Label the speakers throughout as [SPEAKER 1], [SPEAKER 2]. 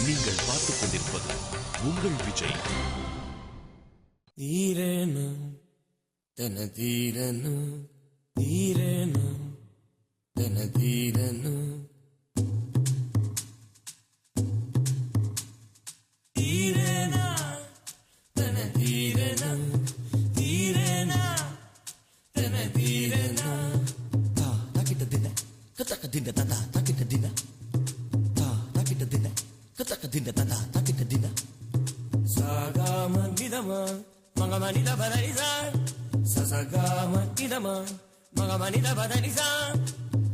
[SPEAKER 1] நீங்கள் பார்த்துக் கொண்டிருப்பது உங்கள் விஜய்.
[SPEAKER 2] தீரனும் தன தீரனும் தீரனும் தன தீரனும் தீரனா தன தீரனும் தீரனா தன தீரனா தா தக்கிட்ட தின கத்தக்க தின ததா தக்கிட்ட தின தா தக்கிட்ட தின கத்தக்க தின ததா தக்கிட்ட தின சாகாம நிதமா மகமனித பதனிசா சசகாம நிதமா மகமனித பதனிசா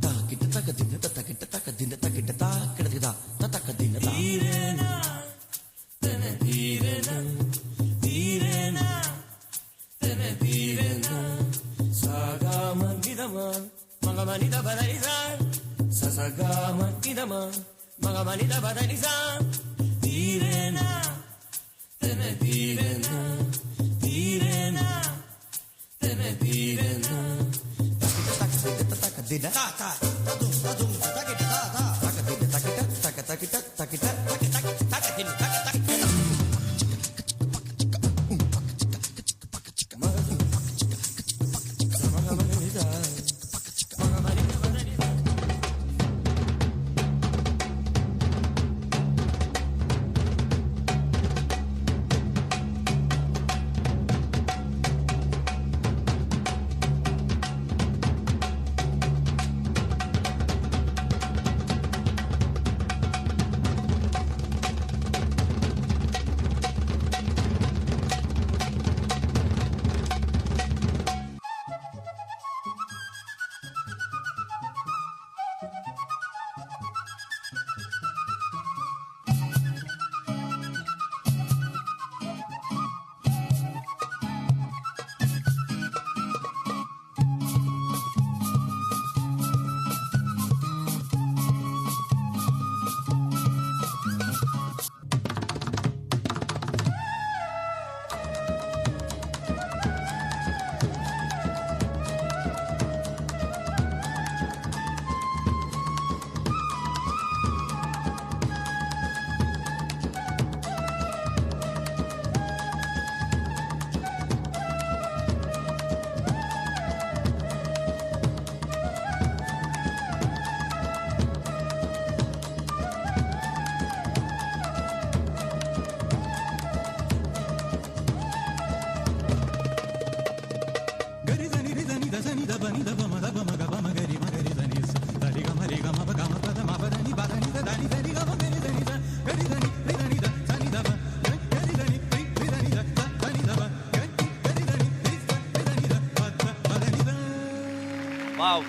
[SPEAKER 2] தா கிட்ட தக்க தின தக்கிட்ட தக்க தின தக்கிட்ட தா கிடக்குதா தக்க தின தீரனா தன தீரனா தீரனா தன தீரனா சாகாம நிதமா மகமனித பதனிசா சசகாம நிதமா மகமனித பதனிசா தீரனா தன தீரனா தீரனா தன தீரனா தக்கிட்ட தக்க தின தா தா ததும் ததும் தக்கிட்ட தா தா தக்க தின தக்கிட்ட தக்க தக்கிட்ட தக்கிட்ட தக்க தக்க தக்க தின தக்க தக்க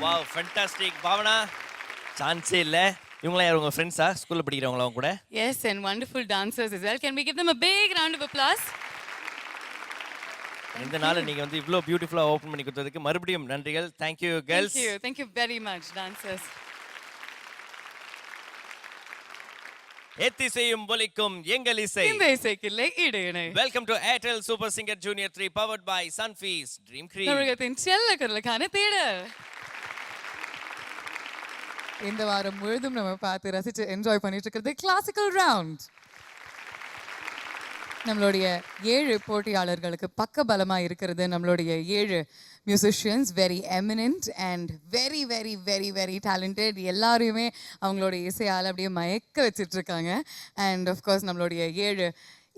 [SPEAKER 3] வாவ் ஃபேண்டாஸ்டிக். பாவனா சான்ஸே இல்லை. இவங்களாம் யார் உங்கள் ஃப்ரெண்ட்ஸா? ஸ்கூலில் படிக்கிறவங்களாம் கூட?
[SPEAKER 4] Yes, and wonderful dancers as well. Can we give them a big round of applause?
[SPEAKER 3] இந்த நாள் நீங்கள் வந்து இவ்வளோ பியூட்டிஃபுல்லாக ஓப்பன் பண்ணி கொடுத்ததுக்கு மறுபடியும் நன்றிகள். Thank you girls.
[SPEAKER 4] Thank you very much dancers.
[SPEAKER 3] எத்திசையும் ஒலிக்கும் எங்கள் இசை.
[SPEAKER 4] இந்த இசைக்கில்லை இடையினை.
[SPEAKER 3] Welcome to Airtel super singer junior 3 powered by Sunfeast dream cream.
[SPEAKER 4] தமிழகத்தின் செல்ல குரலுக்கான தேடல். இந்த வாரம் முழுதும் நம்ம பார்த்து ரசிச்சு என்ஜாய் பண்ணிட்டு இருக்கிறது கிளாசிக்கல் ரவுண்ட். நம்மளுடைய 7 போட்டியாளர்களுக்கு பக்கபலமா இருக்கிறது நம்மளுடைய 7 musicians, very eminent and very very very very talented. எல்லாரையுமே அவங்களோட இசையால் அப்படியே மயக்க வச்சுட்டு இருக்காங்க. அண்ட் ஆஃப்கோர்ஸ் நம்மளுடைய 7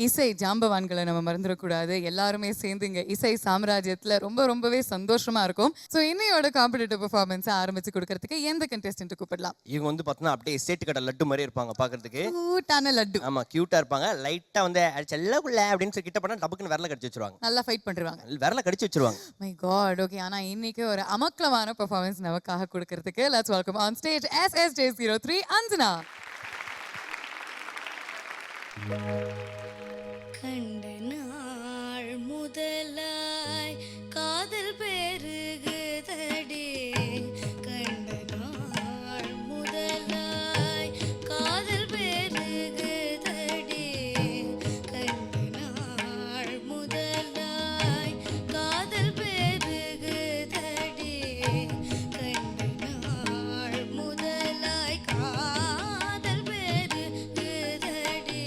[SPEAKER 4] இசை ஜாம்பவான்களை நம்ம மறந்துடக்கூடாது. எல்லாருமே சேர்ந்து இங்கே இசை சாம்ராஜ்யத்தில் ரொம்பவே சந்தோஷமா இருக்கும். ஸோ இன்னையோட காம்படிட்டிவ் பெர்ஃபார்மன்ஸை ஆரம்பிச்சு கொடுக்கறதுக்கு எந்த கண்டெஸ்டன்ட் கூப்பிடலாம்?
[SPEAKER 3] இவங்க வந்து பார்த்தீங்கன்னா அப்படியே சேட்டு கடை லட்டு மாதிரி இருப்பாங்க பார்க்கறதுக்கு.
[SPEAKER 4] கியூட்டான லட்டு.
[SPEAKER 3] ஆமாம், க்யூட்டாக இருப்பாங்க. லைட்டாக வந்து செல்லக்குள்ள அப்படின்னு சொல்லி கிட்ட பண்ணால் டபுக்குன்னு விரல கடிச்சு வச்சிருவாங்க.
[SPEAKER 4] நல்லா ஃபைட் பண்ணுவாங்க,
[SPEAKER 3] விரல கடிச்சு வச்சிருவாங்க.
[SPEAKER 4] My God. ஓகே, ஆனால் இன்னைக்கு ஒரு அமக்கலமான பெர்ஃபார்மன்ஸ் நமக்காக கொடுக்கறதுக்கு let's welcome on stage SSJ03 Anjana.
[SPEAKER 5] கண்ட நாள் முதலாய் காதல் பெருகுதடி, கண்ட நாள் முதலாய் காதல் பெருகுதடி, கண்ட நாள் முதலாய் காதல் பெருகுதடி, கண்ட நாள் முதலாய் காதல் பெருகுதடி.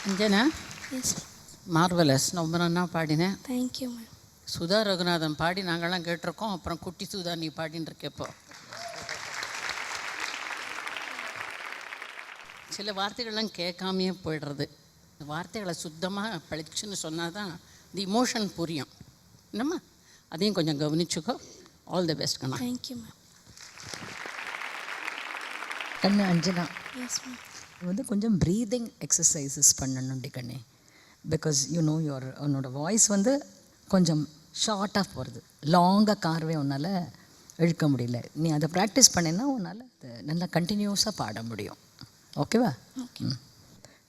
[SPEAKER 6] அஞ்சனா
[SPEAKER 5] எஸ்
[SPEAKER 6] மார்வலஸ் ரொம்ப நல்லா பாடினேன்.
[SPEAKER 5] Thank you ma'am.
[SPEAKER 6] சுதா ரகுநாதன் பாடி நாங்கள்லாம் கேட்டிருக்கோம். அப்புறம் குட்டி சுதா நீ பாடின்னு இருக்கப்போ சில வார்த்தைகள்லாம் கேட்காமையே போயிடுறது. இந்த வார்த்தைகளை சுத்தமாக பழிச்சுன்னு சொன்னால் தான் தி இமோஷன் புரியும். என்னம்மா அதையும் கொஞ்சம் கவனிச்சுக்கோ. ஆல் தி பெஸ்ட் கண்ணா.
[SPEAKER 5] Thank you ma'am.
[SPEAKER 7] கண்ணு அஞ்சனா
[SPEAKER 5] எஸ் மேம்.
[SPEAKER 7] வந்து கொஞ்சம் ப்ரீதிங் எக்ஸசைசஸ் பண்ணணும்டி கண்ணே. பிகாஸ் உன்னோட வாய்ஸ் வந்து கொஞ்சம் ஷார்ட்டாக போகிறது, லாங்காக காரவே உன்னால் இழுக்க முடியல. நீ அதை ப்ராக்டிஸ் பண்ணினா உன்னால் அது நல்லா கண்டினியூஸாக பாட முடியும். ஓகேவா?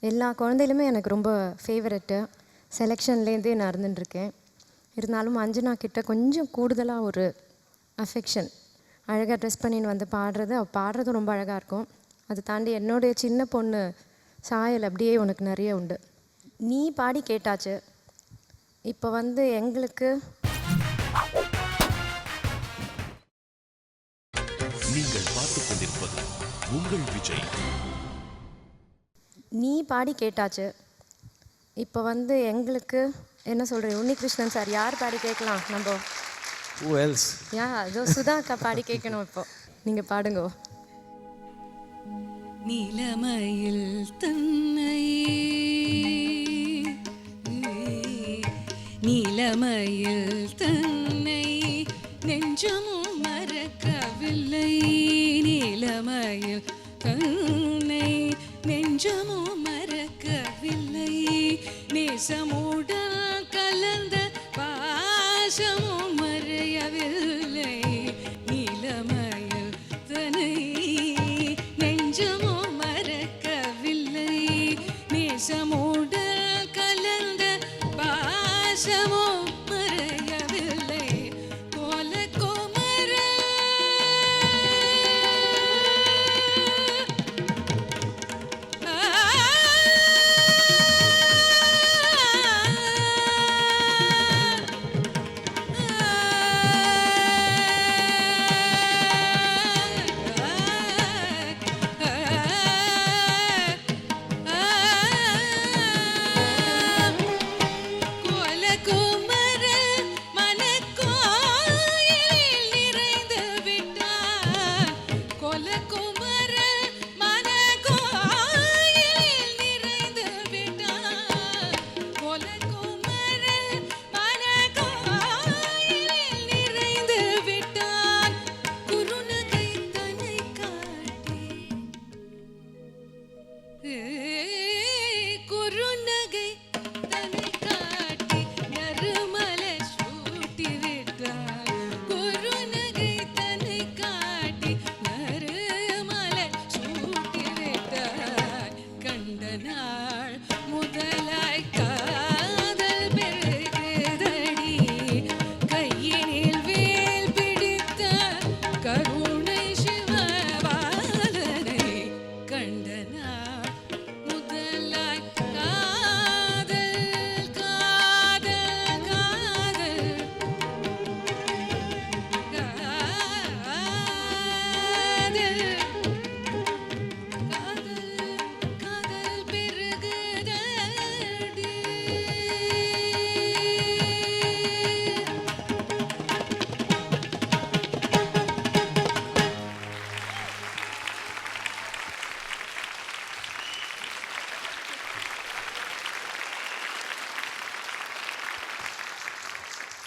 [SPEAKER 8] எல்லா குழந்தையிலுமே எனக்கு ரொம்ப ஃபேவரெட்டு. செலெக்ஷன்லேருந்தே நான் இருந்துட்டுருக்கேன். இருந்தாலும் அஞ்சனா கிட்ட கொஞ்சம் கூடுதலாக ஒரு அஃபெக்ஷன். அழகாக ட்ரெஸ் பண்ணின்னு வந்து பாடுறது, அவள் பாடுறதும் ரொம்ப அழகாக இருக்கும். அதை தாண்டி என்னுடைய சின்ன பொண்ணு சாயல் அப்படியே உனக்கு நிறைய உண்டு. நீ பாடி கேட்டாச்சு, இப்போ வந்து எங்களுக்கு
[SPEAKER 1] நீங்கள் பார்த்துக் கொண்டிருப்பது உங்கள் விஜய்.
[SPEAKER 8] நீ பாடி கேட்டாச்சு, இப்போ வந்து எங்களுக்கு என்ன சொல்கிறேன், உன்னிகிருஷ்ணன் சார் யார் பாடி கேட்கலாம் நம்ம?
[SPEAKER 9] Who else?
[SPEAKER 8] யா அதோ சுதா அக்கா பாடி கேட்கணும். இப்போ நீங்கள் பாடுங்கோ.
[SPEAKER 10] நிலமயில் தன்னை நிலமயில் தன்னை நெஞ்சமும் மறக்கவில்லை. நிலமயில் தன்னை நெஞ்சமும் மறக்கவில்லை. நேசமுடன் கலந்த பாசமும் மறையவில்லை. நிலமயில் தன்னை நெஞ்சமும் மறக்கவில்லை. நேசமுடன் கலந்த பாசமும் மறையவில்லை. கோல கோமர குறுநகை தன்னை காட்டி நறுமலை சூட்டி விட்டார். குறுநகை தன்னை காட்டி நறுமலை சூட்டி விட்டார். கண்ட நாள் முதலாய் காதல் பெருகுதடி. கையினில் வேல் பிடித்த கருணை சிவபாலனை கண்ட நாள் முதலாய் காதல் காதல் காதல் காதல் காதல் பெருகுதடி.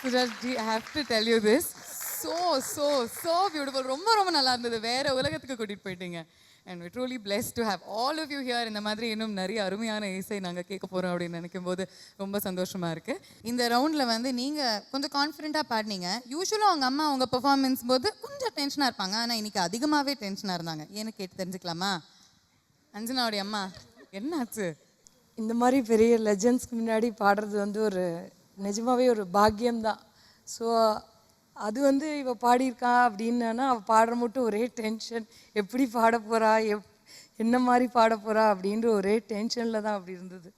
[SPEAKER 4] Sujatji, I have to tell you this. So beautiful. ரொம்ப ரொம்ப நல்லா இருந்தது. வேற உலகத்துக்கு கூட்டிட்டு போயிட்டீங்க. And we're truly blessed to have all of you here. இந்த மாதிரி இன்னும் நிறைய அருமையான இசை நாங்கள் கேட்க போகிறோம் அப்படின்னு நினைக்கும் போது ரொம்ப சந்தோஷமா இருக்கு. இந்த ரவுண்டில் வந்து நீங்கள் கொஞ்சம் கான்ஃபிடென்ட்டாக பாடினீங்க. யூஸ்வலாக அவங்க அம்மா அவங்க பெர்ஃபார்மன்ஸ் போது கொஞ்சம் டென்ஷனாக இருப்பாங்க. ஆனால் இன்னைக்கு அதிகமாகவே டென்ஷனாக இருந்தாங்க. ஏன்னு கேட்டு தெரிஞ்சுக்கலாமா? அஞ்சனாவுடைய அம்மா என்னாச்சு?
[SPEAKER 11] இந்த மாதிரி பெரிய லெஜண்ட்ஸ்க்கு முன்னாடி பாடுறது வந்து ஒரு நிஜமாவே ஒரு பாக்கியம்தான். ஸோ அது வந்து இவ பாடியிருக்கா அப்படின்னா அவள் பாடுற மட்டும் ஒரே டென்ஷன். எப்படி பாட போகிறா, என்ன மாதிரி பாட போகிறா அப்படின்ற ஒரே டென்ஷனில் தான் அப்படி இருந்தது.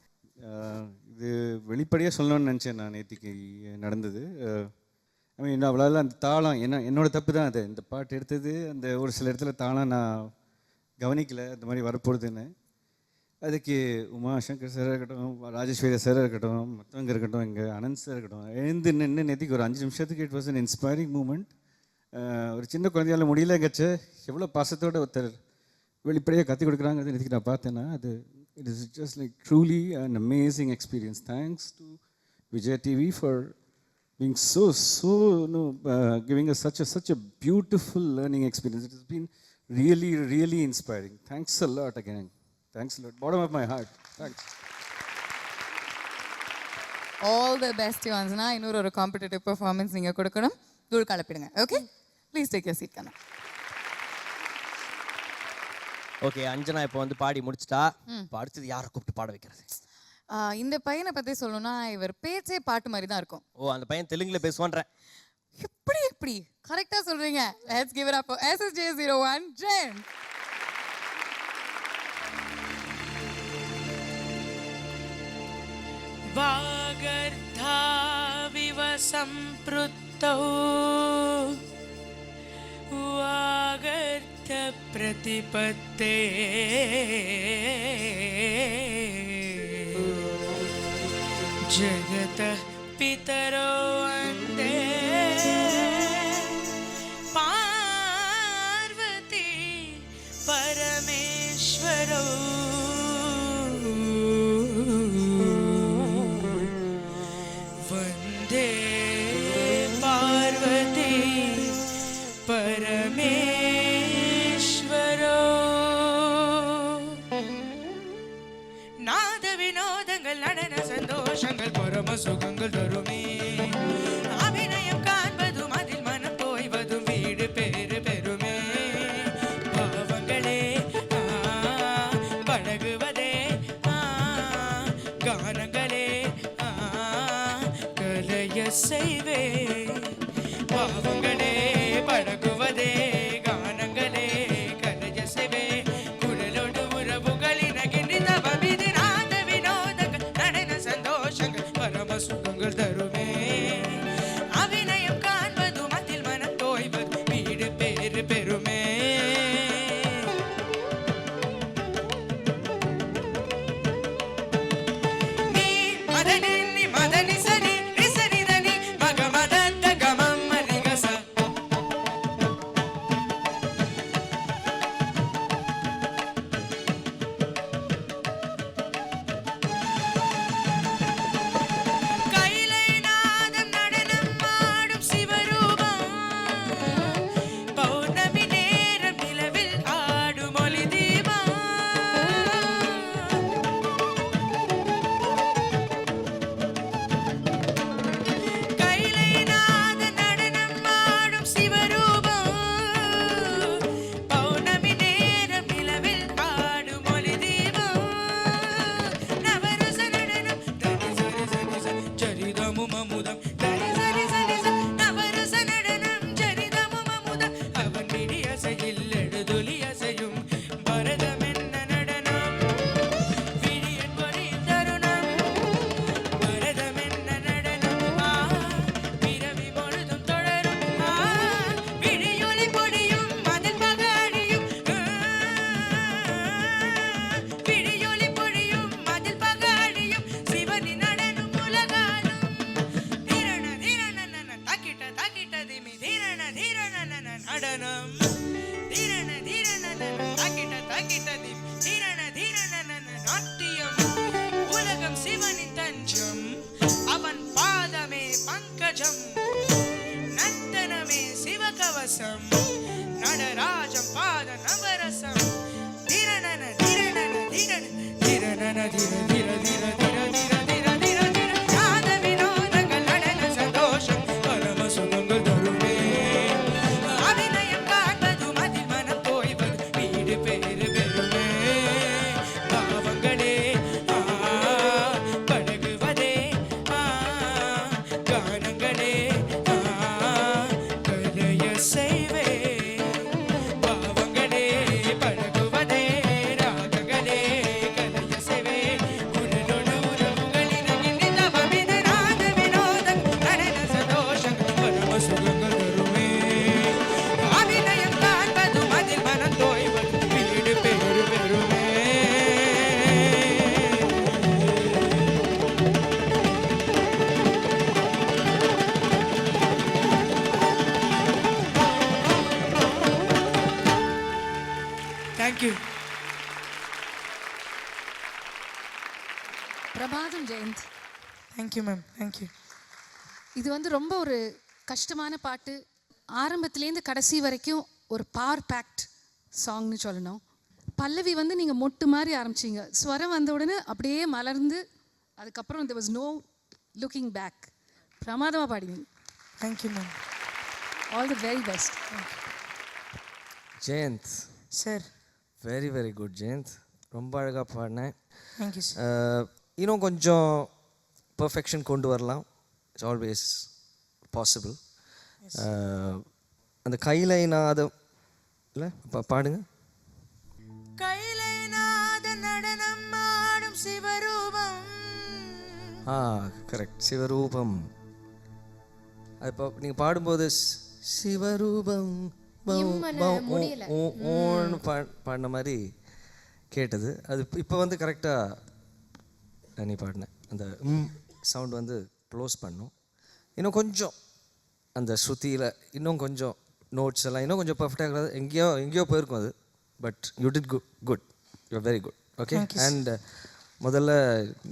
[SPEAKER 9] இது வெளிப்படையாக சொல்லணும்னு நினச்சேன் நான். நேற்றுக்கு நடந்தது ஐ மீன் அவளால் அந்த தாளம் என்னோட தப்பு தான். அது இந்த பாட்டு எடுத்தது அந்த ஒரு சில இடத்துல தாளம் நான் கவனிக்கலை அந்த மாதிரி வரப்போகுதுன்னு. அதுக்கு உமாசங்கர் சார் இருக்கட்டும், ராஜேஸ்வரி சார் இருக்கட்டும், மற்றவங்க இருக்கட்டும், இங்கே அனந்த் சார் இருக்கட்டும், எழுந்து நின்று நேற்றுக்கு ஒரு 5 நிமிஷத்துக்கு it was an inspiring moment. ஒரு சின்ன குழந்தையால் முடியலங்கச்சு எவ்வளோ பாசத்தோடு ஒருத்தர் வெளிப்படையாக கற்றுக் கொடுக்குறாங்கிறது நேற்றுக்கு நான் பார்த்தேன்னா அது it is just like truly an amazing experience. Thanks to Vijay TV for being so giving us such a beautiful learning experience. It has been really inspiring. Thanks a lot again. Thanks a lot. Bottom of my heart. Thanks.
[SPEAKER 4] All the best யுவன்ஸ்னா இன்னொரு ஒரு competitive performance நீங்கள் கொடுக்கணும். தூள் கலப்பிடுங்க. Okay, please take your seat. கண்ணா.
[SPEAKER 3] Okay, Anjana இப்போ வந்து பாடி முடிச்சிட்டா. இப்போ அடுத்தது யாரை கூப்பிட்டு பாட வைக்கிறது?
[SPEAKER 4] இந்த பையனை பற்றி சொல்லணும்னா இவர் பேச்சே பாட்டு மாதிரி தான் இருக்கும்.
[SPEAKER 3] ஓ, அந்த பையன் தெலுங்குல பேசுவான்றேன்.
[SPEAKER 4] எப்படி கரெக்டாக சொல்கிறீங்க. Let's give it up for SSJ01 Jayanth.
[SPEAKER 10] वागर्धाविव सम्पृक्तौ वागर्थप्रतिपत्ते जगतः पितरो वन्दे पार्वती परमेश्वरौ वन्दे पार्वती परमेश्वरो नाद विनोदங்கள் நடன சந்தோஷங்கள் பரம சுகங்கள் தருமே அபிநயம் காண்பதும் அதில் மனம் தோய்வதும் வீடு பேறு பெருமே பாவங்களே பழகுவதே கானங்களே கலைய செய்வே பாவங்களே பழகுவதே கானங்களே கலைய செய்வே குழலோடு உறவுகளின் அகிர்ந்த பவிதி நாத வினோதங்கள் நடன சந்தோஷங்கள் பரம சுகங்கள் தருமே அபிநயம் காண்பதும் அதில் மனம் தோய்வது வீடு பேறு பெருமே நீ மதனி மதனி சரி ரிசரி தனி மக மதந்த கமம் மரிகச கைலை நாதம் நடனம் ஆடும் சிவரூபம் பௌர்ணமி நேரம் நிலவில் ஆடும் ஒளி தீபம் கைலை நாத நடனம் ஆடும் சிவரூபம் பௌர்ணமி நேரம் நிலவில் ஆடும் ஒளி தீபம் நவரச நடனம் தனி சரி சரி சரி சரிதமும் அமுதம் தனி சரி சரி சரி நவரச நடனம் சரிதமும் அமுதம் அவன் விழி அசையில் எழுதுலி அசையும் பரதம் என்ன நடனம் விழியன் பொறி தருணம் பரதம் என்ன நடனம் பிறவி பொழுதும் தொடரும் விழியொலி பொடியும் அதில் பகாடியும் விழியொலி பொடியும் அதில் பகாடியும் சிவனின் நடனம் உலகாலும் தீரண தீரண தாக்கிட்ட தாக்கிட்ட திமி தீரண தீரண நடனம் தீரண தீரண தாக்கிட்ட தாக்கிட்ட திமி தீரண தீரண நாட்டியம் உலகம் சிவனின் தஞ்சம் அவன் பாதமே பங்கஜம் நந்தனமே சிவகவசம் நடராஜம் பாத நவரசம் திரணன திரணன திரண திரணன திர திர திர திர திர திர திர திர நாத வினோதங்கள் நடன சந்தோஷம் பரம சுகங்கள் தருமே அபிநயம் காண்பதும் அதில் மனம் தோய்வது வீடு பேறு பெருமே பாவங்களே பழகுவதே கானங்களே கலைய செய்வே பாவங்களே பழகுவதே ராகங்களே கலைய செய்வே
[SPEAKER 12] பிரபாதம் ஜெயந்த்.
[SPEAKER 11] Thank you ma'am, thank you.
[SPEAKER 12] இது வந்து ரொம்ப ஒரு கஷ்டமான பாட்டு. ஆரம்பத்துலேருந்து கடைசி வரைக்கும் ஒரு பவர் பேக்ட் சாங்னு சொல்லணும். பல்லவி வந்து நீங்கள் மொட்டு மாதிரி ஆரம்பிச்சிங்க, ஸ்வரம் வந்த உடனே அப்படியே மலர்ந்து அதுக்கப்புறம் there was no looking back. பிரமாதமாக பாடிங்க.
[SPEAKER 11] Thank you ma'am.
[SPEAKER 12] All the very best.
[SPEAKER 13] Jayanth
[SPEAKER 11] sir.
[SPEAKER 13] Very very good Jayanth, ரொம்ப அழகாக பாடினேன்.
[SPEAKER 11] Thank you sir.
[SPEAKER 13] இன்னும் கொஞ்சம் பர்ஃபெக்ஷன் கொண்டு வரலாம், இட்ஸ் ஆல்வேஸ் பாசிபிள். அந்த கைலை நாதம் இல்லை பாடுங்க.
[SPEAKER 10] கைலை நாத நடனம் ஆடும் சிவரூபம்.
[SPEAKER 13] கரெக்ட், சிவரூபம். அது இப்போ நீங்கள் பாடும்போது சிவரூபம் ஓன்னு பாடின மாதிரி கேட்டது. அது இப்போ வந்து கரெக்டாக நீ பாடினேன். அந்த சவுண்ட் வந்து க்ளோஸ் பண்ணும். இன்னும் கொஞ்சம் அந்த ஸ்ருதியில் இன்னும் கொஞ்சம் நோட்ஸ் எல்லாம் இன்னும் கொஞ்சம் பர்ஃபெக்டாக இருக்கிறது. எங்கேயோ போயிருக்கும் அது. But you did good, you are very good. Okay. And முதல்ல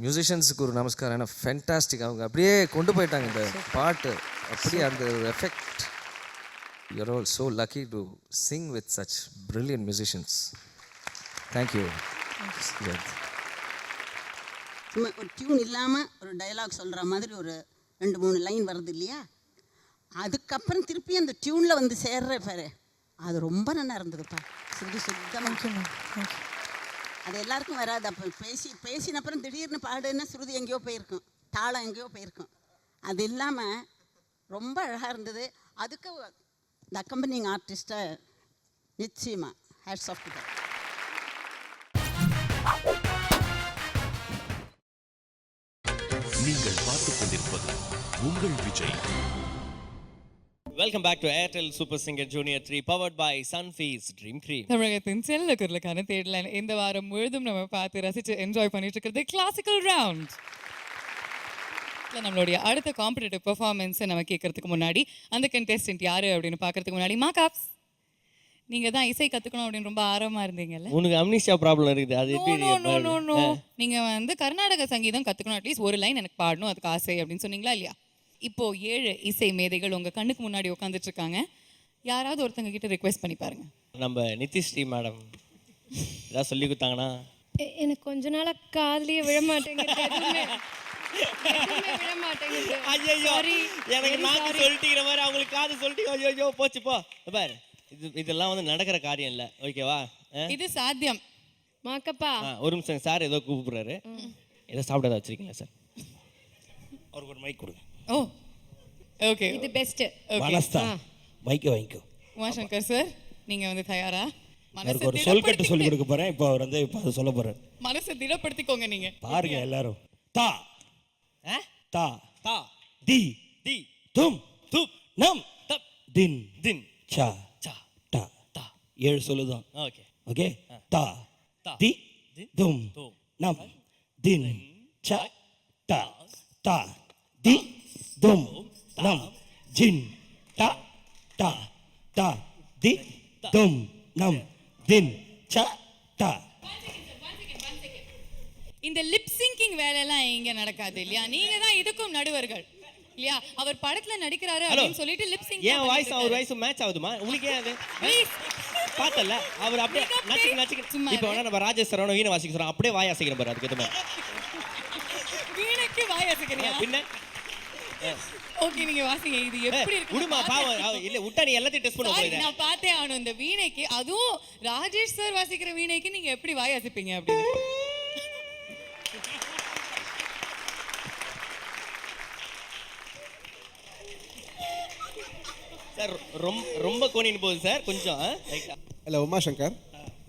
[SPEAKER 13] மியூசிஷியன்ஸுக்கு ஒரு நமஸ்காரம். ஏன்னா ஃபென்டாஸ்டிக், அவங்க அப்படியே கொண்டு போயிட்டாங்க இந்த பாட்டு. அப்படியே அந்த ஒரு effect. You are all so lucky to Singh with such brilliant musicians. Thank you.
[SPEAKER 6] ஒரு டியூன் இல்லாமல் ஒரு டயலாக் சொல்கிற மாதிரி ஒரு 2-3 லைன் வருது இல்லையா, அதுக்கப்புறம் திருப்பி அந்த டியூனில் வந்து சேர்ற பாரு, அது ரொம்ப நல்லா இருந்ததுப்பா. சுத்தமாக அது எல்லாருக்கும் வராது. அப்போ பேசின அப்புறம் திடீர்னு பாடுன்னா ஸ்ருதி எங்கேயோ போயிருக்கும், தாளம் எங்கேயோ போயிருக்கும். அது இல்லாமல் ரொம்ப அழகாக இருந்தது. அதுக்கு இந்த அக்கம்பனிங் ஆர்டிஸ்ட்டை நிச்சயமாக ஹேட்ஸ் ஆஃப் டு தட்.
[SPEAKER 1] நீங்கள் பார்த்துக் கொண்டிருப்பது உங்கள் Vijay.
[SPEAKER 3] Welcome back to Airtel super singer junior 3 powered by Sunfeast dream cream.
[SPEAKER 4] தமிழகத்தின் செல்ல குரலுக்கான தேடல் இந்த வாரம் முழுதும் நம்ம பார்த்து ரசித்து என்ஜாய் பண்ணிட்டு இருக்கிறது கிளாசிக்கல் ரவுண்ட். நம்மளுடைய அடுத்த காம்படிட்டிவ் பெர்ஃபார்மன்ஸை நம்ம கேட்கறதுக்கு முன்னாடி அந்த கண்டெஸ்டன்ட் யாரு அப்படின்னு பார்க்கறதுக்கு முன்னாடி மார்க்அப்ஸ். நீங்க தான் இசை கத்துக்கணும் அப்படின்னு ரொம்ப ஆர்வமா இருந்தீங்கல்ல.
[SPEAKER 3] உனக்கு அம்னிஷியா ப்ராப்ளம் இருக்குது. அது
[SPEAKER 4] நோ நீங்க வந்து கர்நாடக சங்கீதம் கத்துக்கணும், அட்லீஸ்ட் ஒரு லைன் எனக்கு பாடணும், அதுக்கு ஆசை அப்படின்னு சொன்னீங்களா இல்லையா? இப்போ 7 இசை மேதைகள் உங்க கண்ணுக்கு முன்னாடி உட்காந்துட்டு இருக்காங்க. யாராவது ஒருத்தங்க கிட்ட ரிக்வெஸ்ட் பண்ணி பாருங்க.
[SPEAKER 3] நம்ம நிதிஸ்ரீ மேடம் ஏதாவது சொல்லி கொடுத்தாங்கன்னா.
[SPEAKER 8] எனக்கு கொஞ்ச நாளா காதுலயே விழ மாட்டேங்குது.
[SPEAKER 3] எனக்கு நாக்கு சொல்லிட்டீங்கிற மாதிரி அவங்களுக்கு காது சொல்லிட்டு ஐயோ போச்சு போ பாரு. இதெல்லாம் வந்து நடக்கிற காரியம் இல்லை, ஓகேவா?
[SPEAKER 4] இது சாத்தியம்.
[SPEAKER 8] மாக்கப்பா
[SPEAKER 3] ஒரு நிமிஷம் சார், ஏதோ கூப்பிடுறாரு. ஏதோ சாப்பிடாத வச்சிருக்கீங்களா சார்? அவருக்கு ஒரு மைக் கொடுங்க.
[SPEAKER 4] ஓ ஓகே,
[SPEAKER 8] இது பெஸ்ட்.
[SPEAKER 2] மனஸ்தா மைக்கை வாங்கிக்கோ.
[SPEAKER 4] உமாசங்கர் சார், நீங்க வந்து தயாரா?
[SPEAKER 2] அவருக்கு ஒரு சொல் கட்டு சொல்லி கொடுக்க போறேன். இப்போ அவர் வந்து இப்போ அதை சொல்ல போறாரு.
[SPEAKER 4] மனசை திடப்படுத்திக்கோங்க நீங்க.
[SPEAKER 2] பாருங்க எல்லாரும். தா தா
[SPEAKER 3] தா
[SPEAKER 2] தி
[SPEAKER 3] தி
[SPEAKER 2] தும்
[SPEAKER 3] துப்
[SPEAKER 2] நம்
[SPEAKER 3] தப்
[SPEAKER 2] தின்
[SPEAKER 3] தின்
[SPEAKER 2] சா
[SPEAKER 3] சா
[SPEAKER 2] டா
[SPEAKER 3] தா.
[SPEAKER 2] 7 சொல்லுதான்.
[SPEAKER 3] Okay
[SPEAKER 2] okay. தா
[SPEAKER 3] தா
[SPEAKER 2] தி தும்
[SPEAKER 3] தும்
[SPEAKER 2] நம் தின் சா டா தா தி தும் நம் ஜின் டா டா டா தி தும் நம் தின் சா டா.
[SPEAKER 4] இந்த லிப் சிங்கிங் வேலையெல்லாம் இங்க நடக்காது இல்லையா? நீங்க தான் இதுக்கும் நடுவர்கள் இல்லையா? அவர் படத்துல நடிக்கிறாரு அப்படின்னு சொல்லிட்டு லிப் சிங்.
[SPEAKER 3] ஏன் வாய்ஸ் அவர் வாய்ஸ் மேட்ச் ஆகுதுமா உங்களுக்கு? ஏன் அது பார்த்தல அவர் அப்படியே நச்சுக்கு இப்போ வேணா நம்ம ராஜேஷ் சரவண வீணை வாசிக்க சொல்றோம், அப்படியே வாய் அசைக்கிற பாரு. அதுக்கு எதுவுமே
[SPEAKER 4] வீணைக்கு வாய் அசைக்கிறியா?
[SPEAKER 3] பின்ன
[SPEAKER 4] ஓகே, நீங்க வாசிங்க. இது எப்படி இருக்கு?
[SPEAKER 3] குடுமா பாவம் இல்ல விட்டா நீ எல்லாத்தையும் டெஸ்ட் பண்ண போறீங்க.
[SPEAKER 4] நான் பார்த்தே ஆகணும் இந்த வீணைக்கு, அதுவும் ராஜேஷ் சார் வாசிக்கிற வீணைக்கு நீங்க எப்படி வாய் அசைப்பீங்க அப்படின்னு. சார் ரொம்ப கோணின்னு போகுது சார் கொஞ்சம்.
[SPEAKER 14] இல்லை உமாசங்கர்,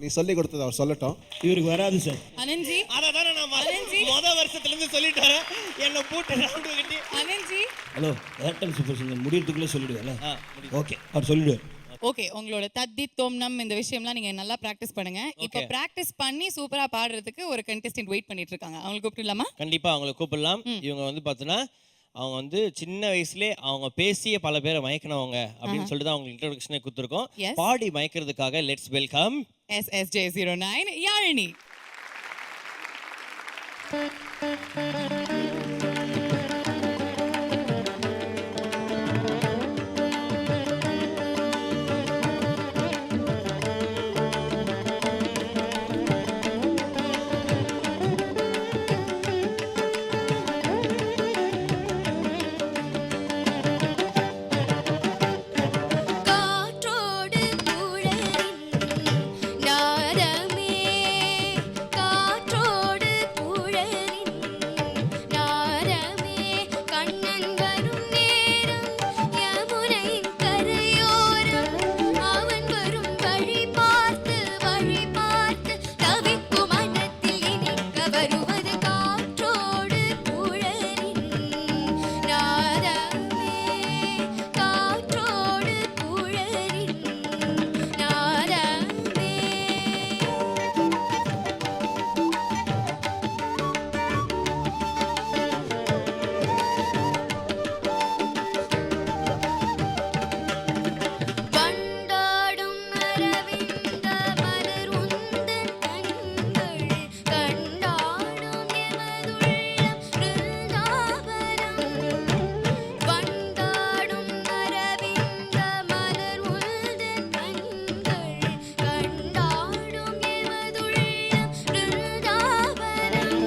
[SPEAKER 14] நீ சொல்லி கொடுத்தது அவர் சொல்லட்டும்.
[SPEAKER 2] இவருக்கு வராது சார்.
[SPEAKER 4] அனந்த்ஜி
[SPEAKER 3] அதான் நான் முதல் வருஷத்துல இருந்து சொல்லிட்டு வரேன். என்ன போட்டு ரவுண்ட் கட்டி.
[SPEAKER 4] Ananthji
[SPEAKER 2] hello, Airtel super singer முடியறதுக்குள்ளே சொல்லிடுவேன்ல. ஓகே, அவர் சொல்லிடுவார்.
[SPEAKER 4] ஓகே, உங்களோட தத்தி தோம்னம் இந்த விஷயம்லாம் நீங்க நல்லா பிராக்டிஸ் பண்ணுங்க. இப்போ பிராக்டிஸ் பண்ணி சூப்பரா பாடுறதுக்கு ஒரு கண்டெஸ்டன்ட் வெயிட் பண்ணிட்டு இருக்காங்க. அவங்களுக்கு கூப்பிடலாமா?
[SPEAKER 3] கண்டிப்பா அவங்களை கூப்பிடலாம். இவங்க வந்து பார்த்தீங்கன்னா அவங்க வந்து சின்ன வயசுலேயே அவங்க பேசிய பல பேரை மயக்கினவங்க அப்படின்னு சொல்லிட்டு தான் அவங்க இன்ட்ரோடக்ஷனே கொடுத்துருக்கோம். பாடி மயக்கிறதுக்காக லெட்ஸ் வெல்கம்
[SPEAKER 4] SSJ09 யாழினி.
[SPEAKER 5] காற்றோடு குழலின் நாதமே காற்றோடு குழலின் நாதமே கண்ணன் வரும் நேரம் யமுனையின் கரையோரம் அவன் வரும் வழி பார்த்து தவிக்கும் மனத்தில் இனிக்க வருவது காற்றோடு குழலின் நாதமே காற்றோடு குழலின் நாதமே வண்டாடும் அரவிந்த மலர் உந்தன் கண்கள் கண்டாடும் எமதுள்ளம் பிருந்தாவனம் வண்டாடும் அரவிந்த மலர் உந்தன் கண்கள் கண்டாடும் எமதுள்ளம் பிருந்தாவனம்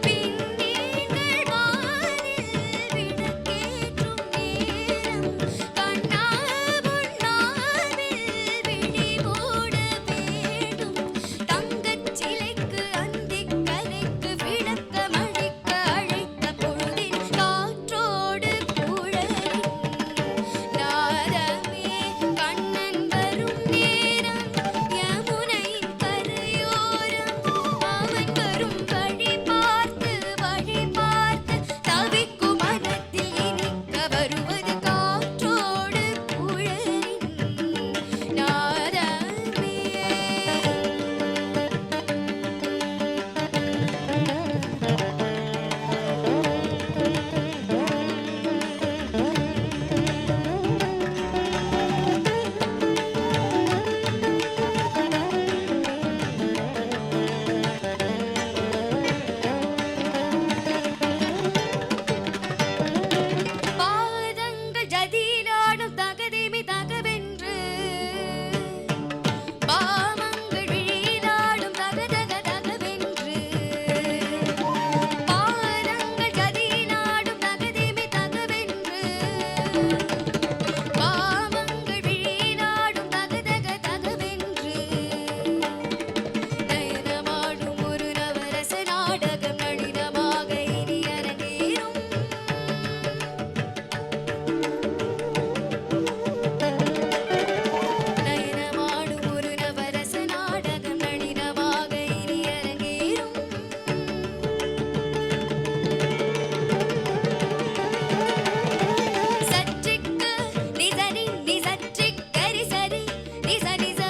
[SPEAKER 5] பின்னீர்கள் வானில் விளக்கேற்றும் நேரம் கண்ணா பொன்னாவில் விழி மூட வேண்டும் தங்கச் சிலைக்கு அந்திக் கலைக்கு விளக்கமளிக்க அழைத்த பொழுதில் காற்றோடு குழலின் நாதமே கண்ணன் வரும் நேரம் யமுனையின் கரையோரம் அவன் வரும் வழி பார்த்து தவிக்கும் மனத்தில் இனிக்க வருவது காற்றோடு குழலின் நாதமே பாதங்கள் ஜதியிலாடும் தகதிமி தகவென்று பாவங்கள் விழியிலாடும் தகதகதகவென்று பாதங்கள் ஜதியிலாடும் தகதிமி தகவென்று பாவங்கள் விழியிலாடும் தகதகதகவென்று நயனமாடும் ஒரு நவரச நாடகம் நளினமாக இனி அரங்கேறும் நயனமாடும் ஒரு நவரச நாடகம் நளினமாக இனி அரங்கேறும் சற்றிக்கு நிசனி நிசற்றிக் கரிசரி நிச நிச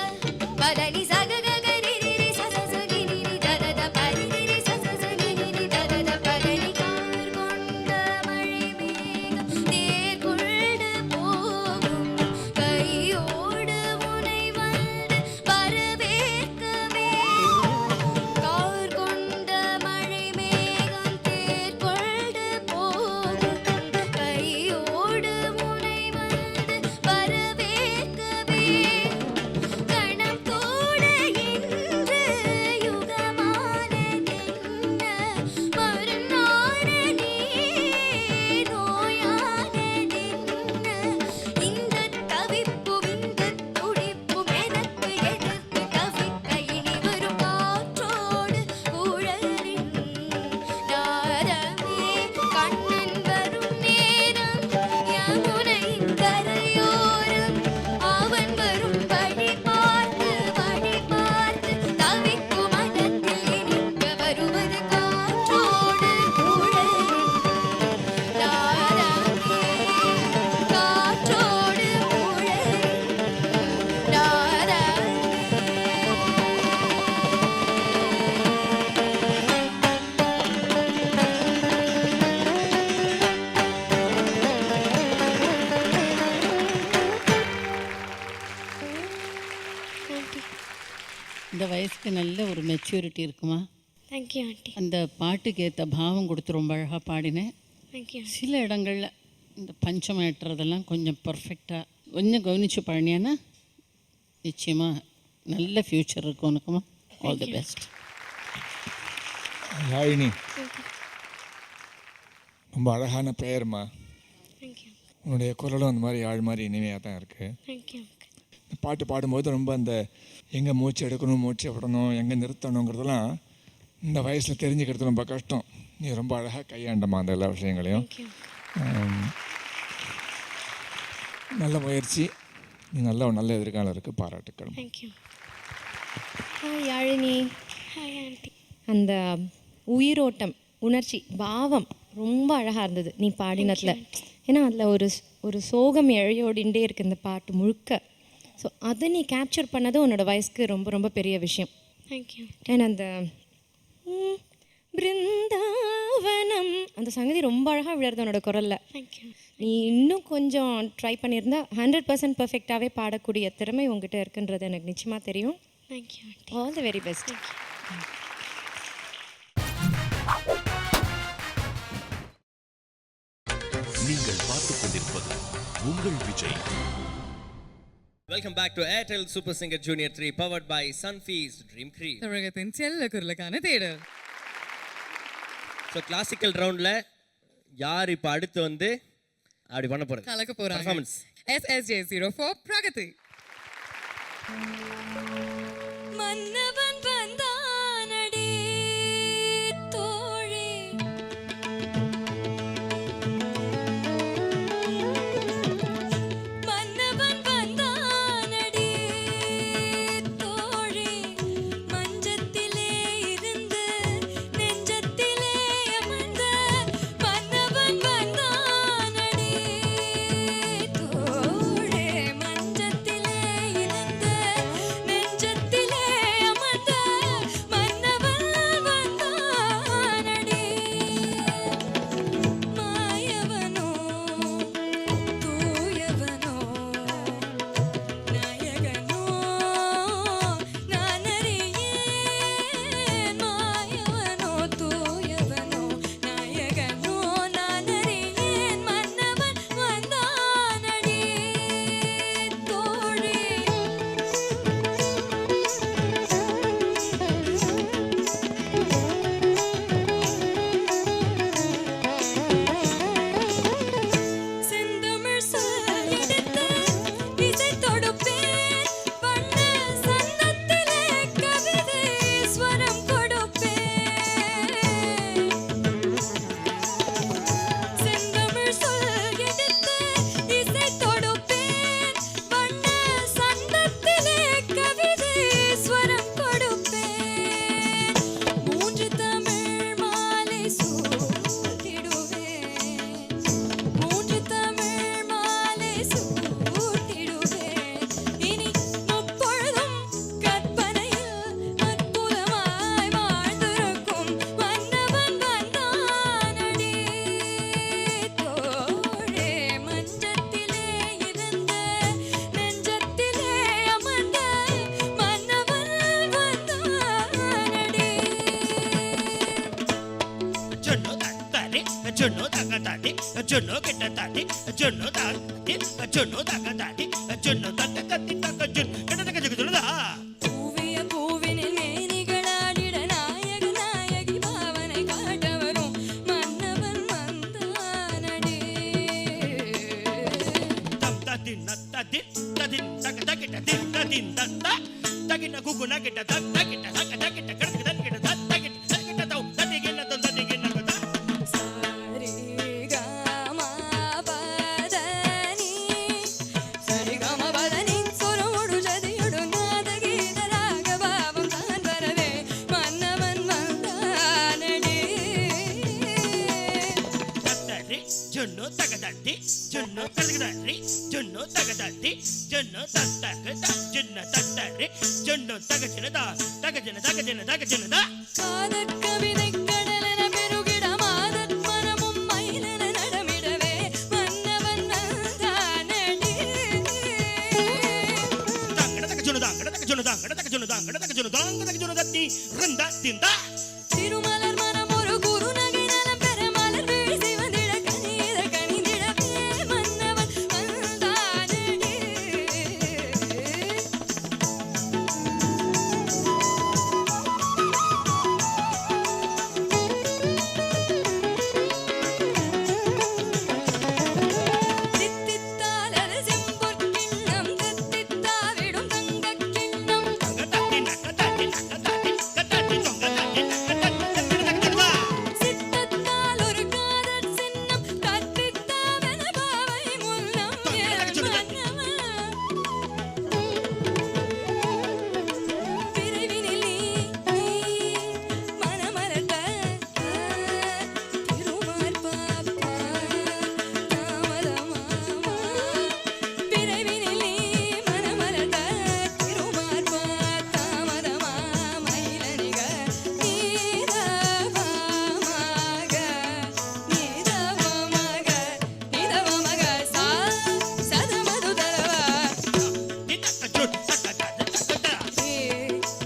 [SPEAKER 5] பதனி சககரி ரி சசசனி நி ததத பரிரி சசசனி நி ததத பதனி கார் கொண்ட மழை மேகம் தேர் கொண்டு போகும் கையோடு உனை வந்து வரவேற்கவே கார் கொண்ட மழை மேகம் தேர் கொண்டு போகும் கையோடு உனை வந்து வரவேற்கவே கணம் கூட இன்று யுகமானதென்ன மறுநாளே நோயானதென்ன இந்தத் தவிப்பும் இந்தத் துடிப்பும் எனக்கு எதிர்த்து தவிக்க இனி வரும் காற்றோடு குழலின் நாதமே கண்ணன் வரும் நேரம் யமுனையின் கரையோரம் அவன் வரும் வழி பார்த்து தவிக்கும் மனத்தில் இனிக்க வருவது காற்றோடு குழலின் நாதமே காற்றோடு குழலின் நாதமே
[SPEAKER 15] இந்த வயசுக்கு நல்ல ஒரு மெச்சூரிட்டி இருக்குமா?
[SPEAKER 5] Thank you aunty.
[SPEAKER 15] அந்த பாட்டுக்கு ஏற்ற பாவம் கொடுத்து ரொம்ப அழகாக பாடினேன்.
[SPEAKER 5] தேங்க்யூ.
[SPEAKER 15] சில இடங்களில் இந்த பஞ்சமம் ஏற்றுறதெல்லாம் கொஞ்சம் பர்ஃபெக்டாக கொஞ்சம் கவனித்து பாடினியான்னா நிச்சயமாக நல்ல ஃப்யூச்சர் இருக்கும் உனக்குமா. All the best.
[SPEAKER 16] யாழினி, ரொம்ப அழகான பெயர்மா.
[SPEAKER 5] தேங்க்யூ.
[SPEAKER 16] உன்னுடைய குரலும் அந்த மாதிரி யாழ் மாதிரி இனிமையாக தான் இருக்குது.
[SPEAKER 5] தேங்க்யூ.
[SPEAKER 16] இந்த பாட்டு பாடும்போது ரொம்ப அந்த எங்கே மூச்சு எடுக்கணும், மூச்சு விடணும், எங்கே நிறுத்தணுங்கிறதெல்லாம் இந்த வயசில் தெரிஞ்சுக்கிறது ரொம்ப கஷ்டம். நீ ரொம்ப அழகாக கையாண்டம்மா அந்த எல்லா விஷயங்களையும். நல்ல முயற்சி. நீ நல்ல எதிர்காலம் இருக்குது. பாராட்டுக்கள்.
[SPEAKER 5] Thank you.
[SPEAKER 8] Hi Yazhini.
[SPEAKER 5] Hi aunty.
[SPEAKER 8] அந்த உயிரோட்டம், உணர்ச்சி, பாவம் ரொம்ப அழகாக இருந்தது நீ பாடினத்தில். ஏன்னா அதில் ஒரு சோகம் இழையோடிண்டே இருக்குது இந்த பாட்டு முழுக்க. ஸோ அதை நீ கேப்சர் பண்ணது உன்னோட வயசுக்கு ரொம்ப ரொம்ப பெரிய விஷயம்.
[SPEAKER 5] தேங்க்யூ.
[SPEAKER 8] ஏன்னா அந்த பிருந்தாவனம் அந்த சங்கதி ரொம்ப அழகாக விழுறது உன்னோட குரலில்.
[SPEAKER 5] தேங்க்யூ.
[SPEAKER 8] நீ இன்னும் கொஞ்சம் ட்ரை பண்ணியிருந்தா 100% பர்ஃபெக்டாகவே பாடக்கூடிய திறமை உங்ககிட்ட இருக்குன்றது எனக்கு நிச்சயமாக தெரியும்.
[SPEAKER 5] Thank you.
[SPEAKER 8] All the very best.
[SPEAKER 1] நீங்கள் பார்த்துக் கொண்டிருப்பது உங்கள் Vijay.
[SPEAKER 3] Welcome back to Airtel super singer junior 3 powered by Sunfeast dream cream.
[SPEAKER 4] தமிழகத்தின் செல்ல குரலுக்கான தேடல்.
[SPEAKER 3] ஸோ கிளாசிக்கல் ரவுண்டில் யார் இப்போ அடுத்து வந்து அப்படி பண்ண போகிறது
[SPEAKER 4] கலக்க போகிறாங்க.
[SPEAKER 3] Performance
[SPEAKER 4] SSJ04 Pragathi.
[SPEAKER 5] மன்னவன் வந்தானடி தோழி, மன்னவன் வந்தானடி தோழி, மஞ்சத்திலே இருந்து நெஞ்சத்திலே அமர்ந்த மன்னவன் வந்தானடி தோழி, மஞ்சத்திலே இருந்து நெஞ்சத்திலே அமர்ந்த மன்னவன் வந்தானடி. மாயவனோ தூயவனோ நாயகனோ நான் அறியேன். மாயவனோ தூயவனோ நாயகனோ நான் அறியேன். மன்னவன் வந்தானடி தோழி. செந்தமிழ் சொல் எடுத்து இசை தொடுப்பேன், வண்ண சந்தத்திலே கவிதை ஸ்வரம் கொடுப்பேன். செந்தமிழ் சொல் எடுத்து இசை தொடுப்பேன், வண்ண சந்தத்திலே கவிதை ஸ்வரம் கொடுப்பேன். மூன்று தமிழ் மாலை சூட்டிடுவேன், மூன்று தமிழ் மாலை சூட்டிடுவேன். இனி முப்பொழுதும் கற்பனையில் அற்புதமாய் வாழ்ந்திருக்கும் மன்னவன் வந்தானடி தோழே, மஞ்சத்திலே இருந்து நெஞ்சத்திலே அமர்ந்த மன்னவன் வந்தானடி.
[SPEAKER 2] ஜொன்னு தத்தாடி ஜொன்னு தகதாடி ஜொன்னு கிட்டதாடி ஜொன்னு தாடி ஜொன்னு தகதாடி ஜொன்னு தக்க கத்தி தக்க ஜொன்னு கிட்டதக்க ஜொல்லுதா.
[SPEAKER 5] பூவிய பூவினில் மேனிகளாடிட நாயக நாயகி பாவனை காட்ட வரும் மன்னவன் வந்தானடி.
[SPEAKER 2] தம் ததின் ததின் ததின் தக தகிட்ட தின் ததின் தத்த தகிட்ட குகுன கிட்ட தத்த கிட்ட தக்க தகிட்ட கடக்கு தகிட்ட தத்த கிட்ட தகிட்ட தௌ ததிகின தம் ததிகின கத.
[SPEAKER 5] சரிகமபதனி சரிகமபதனி சொரமுடு ஜதியுடு நாதகீத ராகபாவம் தான் வரவே மன்னவன் வந்தானடி.
[SPEAKER 2] தத்தரி ஜொன்னு தகதாடி ஜொன்னு தகதாடி ஜொன்னு தகதாடி ஜொன்னு தத்தக ஜொன்னு தத்தரி ஜொன்னு தகஜனதா தகஜன தகஜன தகஜனதா.
[SPEAKER 5] காதற் கவிதை கடலென பெருகிட மாதற் மனமும் மயிலென நடமிடவே மன்னவன் வந்தானடி.
[SPEAKER 2] தங்கட தக ஜொன்னு தங்கட தக ஜொன்னு தங்கட தக ஜொன்னு தங்கட தக ஜொன்னு தங்கட தக ஜொன்னு தத்தி ரிந்த திந்தா
[SPEAKER 5] திருமலர் மனம் ஒரு குறுநகை நலம் பெற மலர் விழி சிவந்திட கனித கனிந்திடவே மன்னவன் வந்தானடி. தித்தித்தால் அது செம்பொற்கிண்ணம் தித்தித்தாவிடும் தங்கக் கிண்ணம் சித்தத்தால் ஒரு காதற் சின்னம் கற்பித்தாவென பாவை முன்னம் விரைவினில் நீ மனமலர்ந்த திருமார் பாப்பா தாமதமாமா. விரைவினில் நீ மனமலர்ந்த திருமார் பாப்பா தாமதமா மயிலணிக நீதவமாக நீதவமாக நீதவமாக சா சதமது தரவா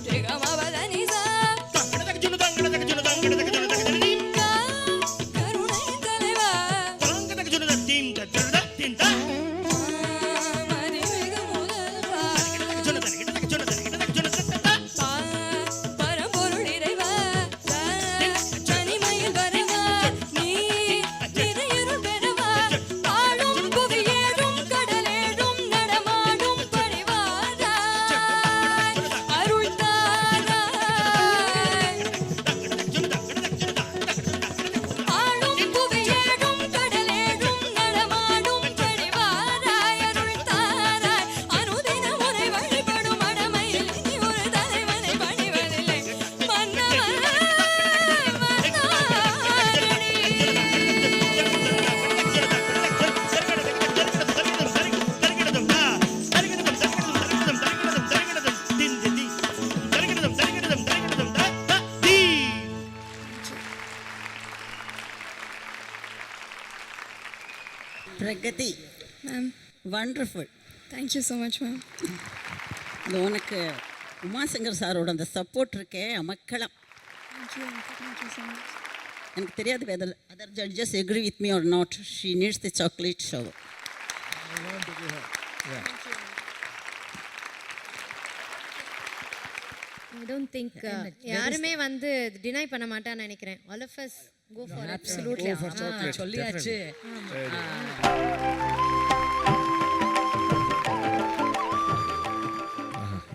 [SPEAKER 5] ஜெகமவதனி சா கருணை தலைவா மதிமிக முதல்வா பரம்பொருள் இறைவா தனிமயில் வரவா நீ நிறையருள் பெறவா ஆளும் புவியேழும் கடலேழும் நடமாடும் பணிவாரா அருள் தாராய் ஆளும் புவியேழும் கடலேழும் நடமாடும் பணிவாராய் அருள் தாராய் அனுதின முறை வழிபடும் அடமையில் நீ ஒரு தலைவனை பணிவதில்லை மன்னவன்
[SPEAKER 6] Pragathi
[SPEAKER 5] ma'am
[SPEAKER 6] wonderful.
[SPEAKER 5] Thank you so much ma'am.
[SPEAKER 6] இது உனக்கு உமாசங்கர் சாரோட அந்த சப்போர்ட் இருக்கே அமக்களம்.
[SPEAKER 5] Thank you so much.
[SPEAKER 6] எனக்கு தெரியாது whether other judges agree with me or not. She needs the chocolate shower.
[SPEAKER 8] I don't think யாருமே வந்து டினை பண்ண மாட்டான்னு நினைக்கிறேன். All of us go for
[SPEAKER 7] absolutely சொல்லியாச்சு.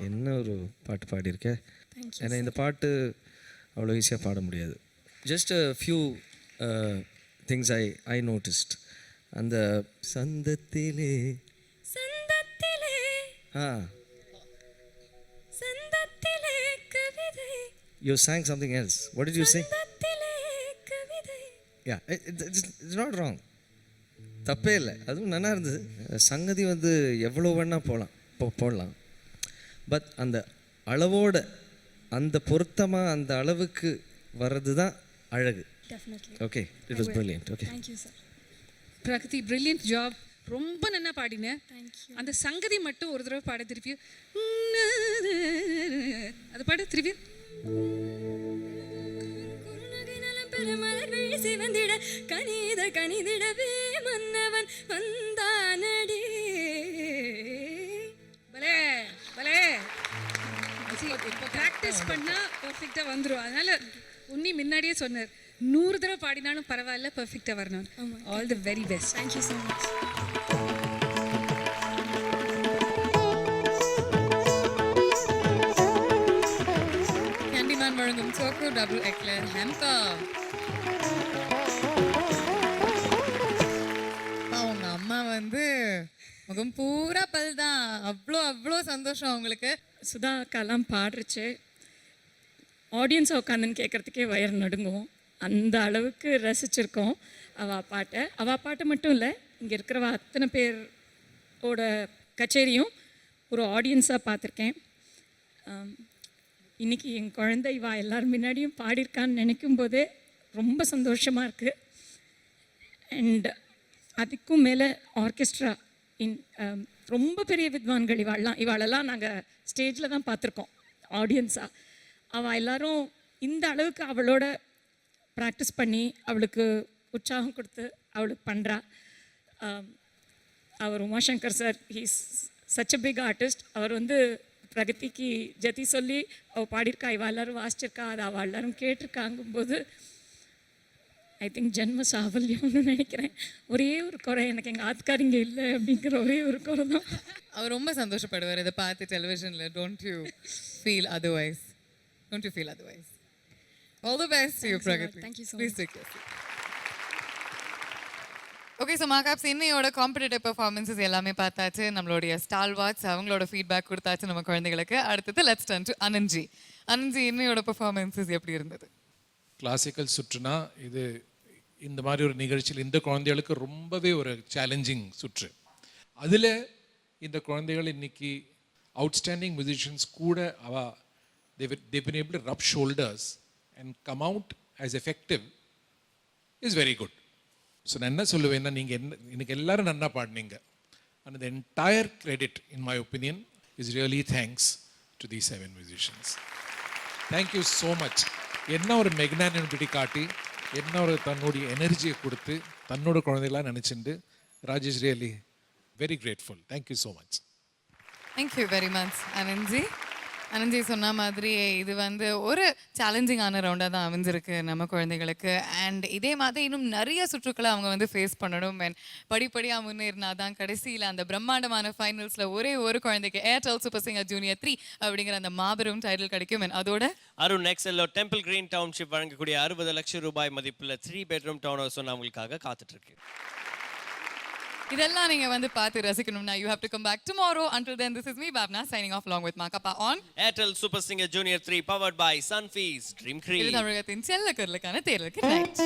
[SPEAKER 13] என்ன ஒரு பாட்டு பாடியிருக்கேன். ஏன்னா இந்த பாட்டு அவ்வளோ ஈஸியாக பாட முடியாது. Just a few things I noticed. அந்த சந்தத்திலே
[SPEAKER 5] சந்தத்திலே
[SPEAKER 13] ஆ
[SPEAKER 5] சந்தத்திலே கவிதை
[SPEAKER 13] you sang something else. What did you say?
[SPEAKER 5] சந்தத்திலே கவிதை
[SPEAKER 13] Yeah, it's not wrong. தப்பே இல்லை, அதுவும் நல்லா இருந்தது. சங்கதி வந்து எவ்வளோ வேணால் போடலாம். பட் அந்த அளவோட அந்த பொருத்தமாக அந்த அளவுக்கு வர்றது தான் அழகு.
[SPEAKER 5] Definitely.
[SPEAKER 13] Okay, it was brilliant. Okay,
[SPEAKER 5] thank you sir.
[SPEAKER 12] Pragathi brilliant job. ரொம்ப நல்லா பாடினேன். அந்த சங்கதி மட்டும் ஒரு தடவை பாட திருப்பி அது பாட திருப்பி.
[SPEAKER 5] குறுநகை நலம் பெற மலர் விழி சிவந்திட கனித கனிதிடவே மன்னவன் வந்தானடி.
[SPEAKER 12] பலே பலே. இப்போ ப்ராக்டிஸ் பண்ணால் பர்ஃபெக்டாக வந்துடும். அதனால் உன்னி முன்னாடியே சொன்னார் 100 தடவை பாடினாலும் பரவாயில்ல, பர்ஃபெக்டாக வரணும். All the very best.
[SPEAKER 5] Thank you so much.
[SPEAKER 4] Candyman வழங்கும் சோக்கோ டபுள் எக்லர் ஹெம்கா. அவங்க அம்மா வந்து முகம் பூரா பல் தான். அவ்வளோ சந்தோஷம் அவங்களுக்கு.
[SPEAKER 11] சுதா அக்காலாம் பாடுறச்சு ஆடியன்ஸை உட்காந்துன்னு கேட்குறதுக்கே வயிறு நடுங்கும். அந்த அளவுக்கு ரசிச்சிருக்கோம் அவள் பாட்டை மட்டும் இல்லை, இங்கே இருக்கிறவ அத்தனை பேரோட கச்சேரியும் ஒரு ஆடியன்ஸாக பார்த்துருக்கேன். இன்றைக்கி என் குழந்தை இவா எல்லாரும் முன்னாடியும் பாடியிருக்கான்னு நினைக்கும் போதே ரொம்ப சந்தோஷமாக இருக்குது. அண்ட் அதுக்கும் மேலே ஆர்கெஸ்ட்ரா ரொம்ப பெரிய வித்வான்கள் இவாளெல்லாம் நாங்கள் ஸ்டேஜில் தான் பார்த்துருக்கோம் ஆடியன்ஸாக. அவள் எல்லாரும்
[SPEAKER 17] இந்த அளவுக்கு அவளோட ப்ராக்டிஸ் பண்ணி அவளுக்கு உற்சாகம் கொடுத்து அவளுக்கு பண்ணுறா. அவர் Umashankar sir he's such a big artist. அவர் வந்து பிரகதிக்கு ஜதி சொல்லி அவள் பாடியிருக்கா, இவள் எல்லாரும் வாசிச்சிருக்கா, அது அவள் எல்லாரும் கேட்டிருக்காங்கும்போது ஐ திங்க் ஜென்ம சாவல்யம்னு நினைக்கிறேன். ஒரே ஒரு குறை எனக்கு எங்கள் ஆத்காரிங்க இல்லை அப்படிங்கிற ஒரே ஒரு குறை தான்.
[SPEAKER 4] அவர் ரொம்ப சந்தோஷப்படுவார் இதை பார்த்து டெலிவிஷனில். Don't you feel otherwise? Don't you feel otherwise? All the best you Pragathi.
[SPEAKER 17] Thank you so
[SPEAKER 4] please take care. Okay, so மாகாப்ஸ் இன்னையோட காம்படிட்டிவ் பெர்ஃபார்மன்ஸஸ் எல்லாமே பார்த்தாச்சு. நம்மளுடைய ஸ்டால்வாட்ஸ் அவங்களோட ஃபீட்பேக் கொடுத்தாச்சு நம்ம குழந்தைகளுக்கு. அடுத்தது லெட்ஸ் டர்ன் டு அனந்த்ஜி. அனந்த்ஜி, இன்னையோட பெர்ஃபார்மன்ஸஸ் எப்படி இருந்தது?
[SPEAKER 18] கிளாசிக்கல் சுற்றுனா இது இந்த மாதிரி ஒரு நிகழ்ச்சியில் இந்த குழந்தைகளுக்கு ரொம்பவே ஒரு சேலஞ்சிங் சுற்று. அதில் இந்த குழந்தைகள் இன்னைக்கு அவுட்ஸ்டாண்டிங் மியூசிஷியன்ஸ் கூட they've been able to rub shoulders and come out as effective is very good. So நான் என்ன சொல்லுவேன்னா, நீங்கள் இன்னைக்கு எல்லாரும் நன்னா பாடினீங்க. And the entire credit in my opinion is really thanks to these 7 musicians. Thank you so much. என்ன ஒரு மெக்னானிமிட்டி காட்டி, என்ன ஒரு தன்னுடைய எனர்ஜியை கொடுத்து தன்னோட குழந்தைகளாக நினச்சிட்டு Rajesh really very grateful. Thank you so much.
[SPEAKER 4] Thank you very much Ananthji. Ananthji சொன்ன மாதிரி இது வந்து ஒரு சேலஞ்சிங்கான ரவுண்டாக தான் அமைஞ்சிருக்கு நம்ம குழந்தைகளுக்கு. அண்ட் இதே மாதிரி இன்னும் நிறைய சுற்றுக்களை அவங்க வந்து ஃபேஸ் பண்ணணும். அண்ட் படிப்படியாக முன்னேறினா தான் கடைசியில் அந்த பிரம்மாண்டமான ஃபைனல்ஸில் ஒரே ஒரு குழந்தைக்கு ஏர்டெல் சூப்பர் சிங்கர் ஜூனியர் 3 அப்படிங்கிற அந்த மாபெரும் டைட்டில் கிடைக்கும். அண்ட் அதோட
[SPEAKER 3] அருண் எக்ஸெல்லோ டெம்பிள் கிரீன் டவுன்ஷிப் வழங்கக்கூடிய 60 லட்சம் ரூபாய் மதிப்புள்ள 3 bedroom டவுன் ஹவுஸ் ஒன்று அவங்களுக்காக காத்துட்டு இருக்கு.
[SPEAKER 4] இதெல்லாம் நீங்க வந்து பார்த்து ரசிக்கணும்னா you have to come back tomorrow. Until then, this is me Bhavna signing off along with Makappa on
[SPEAKER 3] Airtel Super Singer Junior 3 powered by Sunfeast Dream Cream.
[SPEAKER 4] இது தமிழகத்தின் செல்ல கருளுக்கான தேர்தலுக்கு ரைட்.